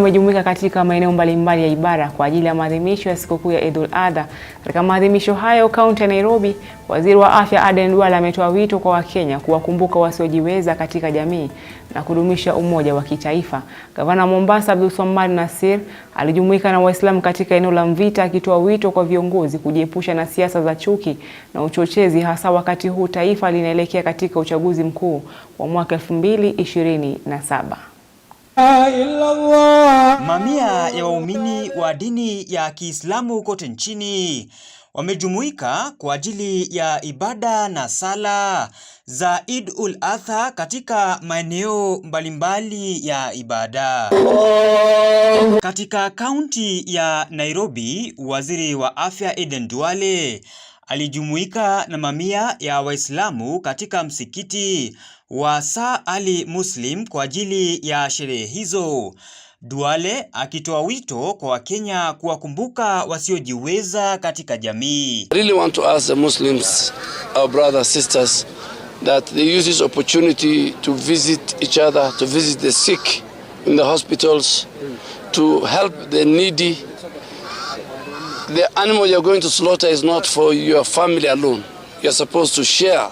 Wamejumuika katika maeneo mbalimbali ya ibada kwa ajili ya maadhimisho ya sikukuu ya Eid al-Adha. Katika maadhimisho hayo kaunti ya Nairobi, Waziri wa Afya Aden Duale ametoa wito kwa Wakenya kuwakumbuka wasiojiweza katika jamii na kudumisha umoja wa kitaifa. Gavana Mombasa Abdulswamad Nassir alijumuika na Waislamu katika eneo la Mvita akitoa wito kwa viongozi kujiepusha na siasa za chuki na uchochezi, hasa wakati huu taifa linaelekea katika uchaguzi mkuu wa mwaka 2027. Mamia ya waumini wa dini ya Kiislamu kote nchini wamejumuika kwa ajili ya ibada na sala za Eid al-Adha katika maeneo mbalimbali ya ibada. Katika kaunti ya Nairobi, Waziri wa Afya Aden Duale alijumuika na mamia ya Waislamu katika msikiti wa Sir Ali Muslim kwa ajili ya sherehe hizo. Duale akitoa wito kwa Wakenya kuwakumbuka wasiojiweza katika jamii. I really want to ask the Muslims, our brothers, sisters, that they use this opportunity to visit each other, to visit the sick in the hospitals, to help the needy. The animal you're going to slaughter is not for your family alone. You're supposed to share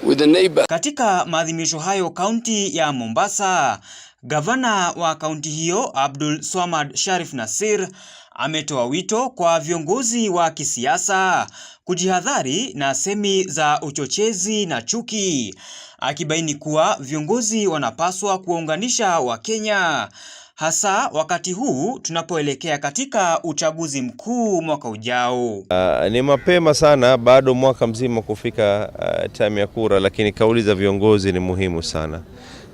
with the neighbor. Katika maadhimisho hayo kaunti ya Mombasa, gavana wa kaunti hiyo Abdulswamad Sharif Nassir ametoa wito kwa viongozi wa kisiasa kujihadhari na semi za uchochezi na chuki, akibaini kuwa viongozi wanapaswa kuwaunganisha Wakenya, hasa wakati huu tunapoelekea katika uchaguzi mkuu mwaka ujao. Ni mapema sana, bado mwaka mzima kufika time ya kura, lakini kauli za viongozi ni muhimu sana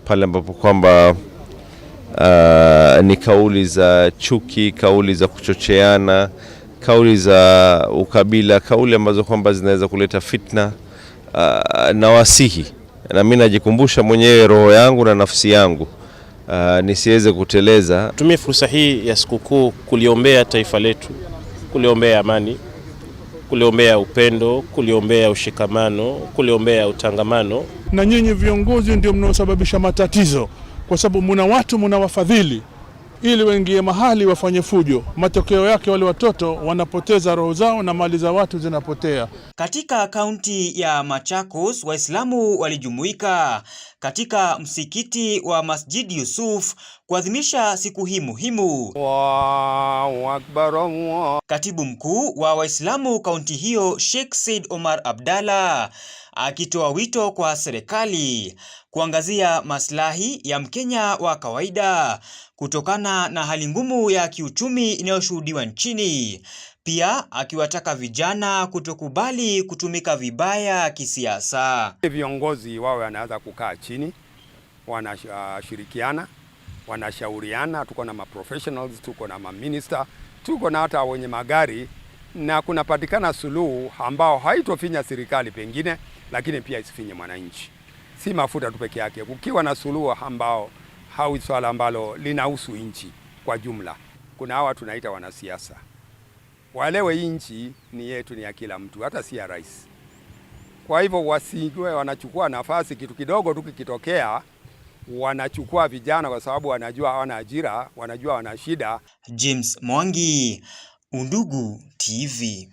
pale ambapo kwamba ni kauli za chuki, kauli za kuchocheana, kauli za ukabila, kauli ambazo kwamba zinaweza kuleta fitna, na wasihi, na mimi najikumbusha mwenyewe roho yangu na nafsi yangu nisiweze kuteleza. Tumie fursa hii ya sikukuu kuliombea taifa letu, kuliombea amani, kuliombea upendo, kuliombea ushikamano, kuliombea utangamano. Na nyinyi viongozi ndio mnaosababisha matatizo, kwa sababu mna watu mnawafadhili ili waingie mahali wafanye fujo. Matokeo yake wale watoto wanapoteza roho zao na mali za watu zinapotea. Katika kaunti ya Machakos, Waislamu walijumuika katika msikiti wa Masjid Yusuf kuadhimisha siku hii muhimu. Allahu Akbar, Allah. Katibu mkuu wa Waislamu kaunti hiyo Sheikh Said Omar Abdalla akitoa wito kwa serikali kuangazia maslahi ya Mkenya wa kawaida kutokana na hali ngumu ya kiuchumi inayoshuhudiwa nchini. Pia akiwataka vijana kutokubali kutumika vibaya kisiasa. Viongozi wawe wanaweza kukaa chini, wanashirikiana, wanashauriana. Tuko na ma-professionals, tuko na ma-minister, tuko na hata wenye magari, na kunapatikana suluhu ambao haitofinya serikali pengine, lakini pia isifinye mwananchi. Si mafuta tu peke yake, kukiwa na suluhu ambao hawi swala ambalo linahusu nchi kwa jumla. Kuna hawa tunaita wanasiasa, walewe nchi ni yetu, ni ya kila mtu, hata si ya rais. Kwa hivyo wasiwe wanachukua nafasi, kitu kidogo tu kikitokea wanachukua vijana, kwa sababu wanajua hawana ajira, wanajua wana shida. James Mwangi, Undugu TV.